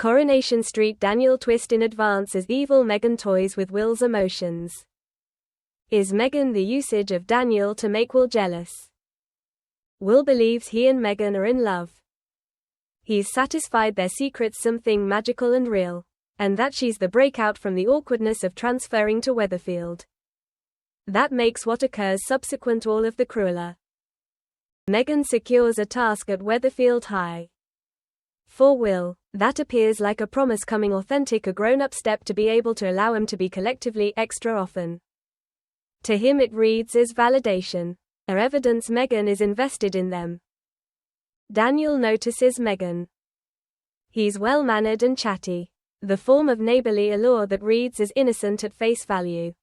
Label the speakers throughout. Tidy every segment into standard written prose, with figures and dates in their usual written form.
Speaker 1: Coronation Street. Daniel twist in advance as evil Megan toys with Will's emotions. Is Megan the usage of Daniel to make Will jealous? Will believes he and Megan are in love. He's satisfied their secret's something magical and real, and that she's the breakout from the awkwardness of transferring to Weatherfield. That makes what occurs subsequent all of the crueler. Megan secures a task at Weatherfield High. For Will, that appears like a promise coming authentic, a grown-up step to be able to allow him to be collectively extra often. To him it reads as validation, or evidence Megan is invested in them. Daniel notices Megan. He's well-mannered and chatty, the form of neighborly allure that reads as innocent at face value.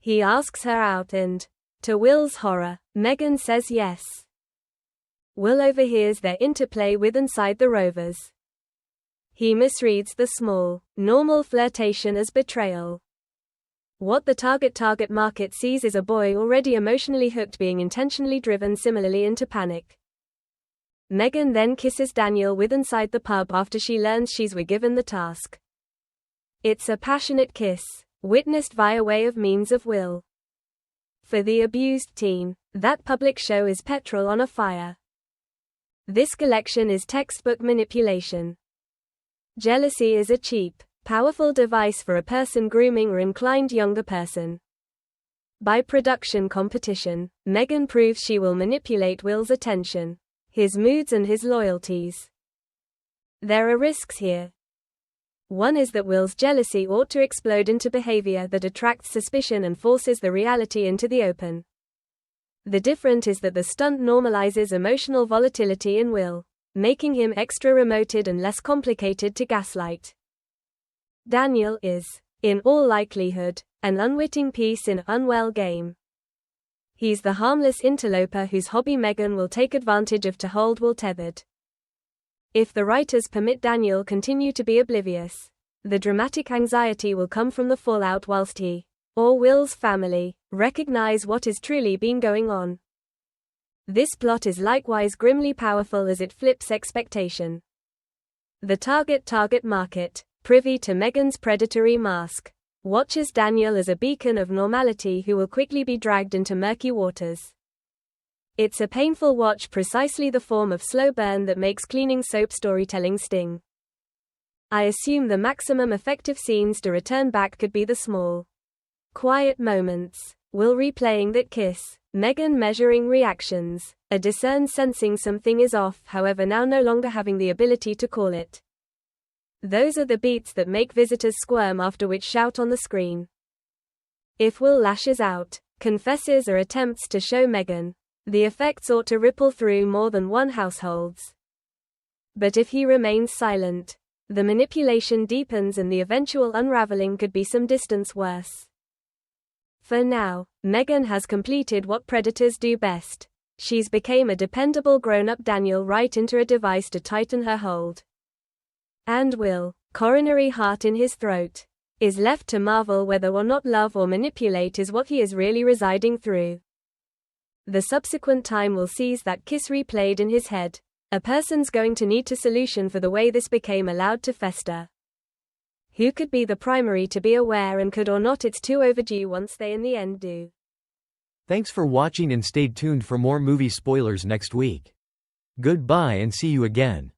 Speaker 1: He asks her out and, to Will's horror, Megan says yes. Will overhears their interplay with inside the Rovers. He misreads the small, normal flirtation as betrayal. What the target market sees is a boy already emotionally hooked being intentionally driven similarly into panic. Megan then kisses Daniel with inside the pub after she learns she's given the task. It's a passionate kiss, witnessed via way of means of Will. For the abused teen, that public show is petrol on a fire. This collection is textbook manipulation. Jealousy is a cheap, powerful device for a person grooming or inclined younger person. By production competition, Megan proves she will manipulate Will's attention, his moods and his loyalties. There are risks here. One is that Will's jealousy ought to explode into behavior that attracts suspicion and forces the reality into the open. The difference is that the stunt normalizes emotional volatility in Will, making him extra remoted and less complicated to gaslight. Daniel is, in all likelihood, an unwitting piece in an unwell game. He's the harmless interloper whose hobby Megan will take advantage of to hold Will tethered. If the writers permit Daniel continue to be oblivious, the dramatic anxiety will come from the fallout whilst he, or Will's family, recognize what has truly been going on. This plot is likewise grimly powerful as it flips expectation. The target market, privy to Megan's predatory mask, watches Daniel as a beacon of normality who will quickly be dragged into murky waters. It's a painful watch, precisely the form of slow burn that makes cleaning soap storytelling sting. I assume the maximum effective scenes to return back could be the small, quiet moments, Will replaying that kiss, Megan measuring reactions, a discern sensing something is off, however now no longer having the ability to call it. Those are the beats that make visitors squirm, after which shout on the screen. If Will lashes out, confesses or attempts to show Megan, the effects ought to ripple through more than one households. But if he remains silent, the manipulation deepens and the eventual unraveling could be some distance worse. For now, Megan has completed what predators do best. She's become a dependable grown-up Daniel right into a device to tighten her hold. And Will, coronary heart in his throat, is left to marvel whether or not love or manipulate is what he is really residing through. The subsequent time will seize that kiss replayed in his head. A person's going to need a solution for the way this became allowed to fester. Who could be the primary to be aware, and could or not it's too overdue once they in the end do.
Speaker 2: Thanks for watching and stay tuned for more movie spoilers next week. Goodbye and see you again.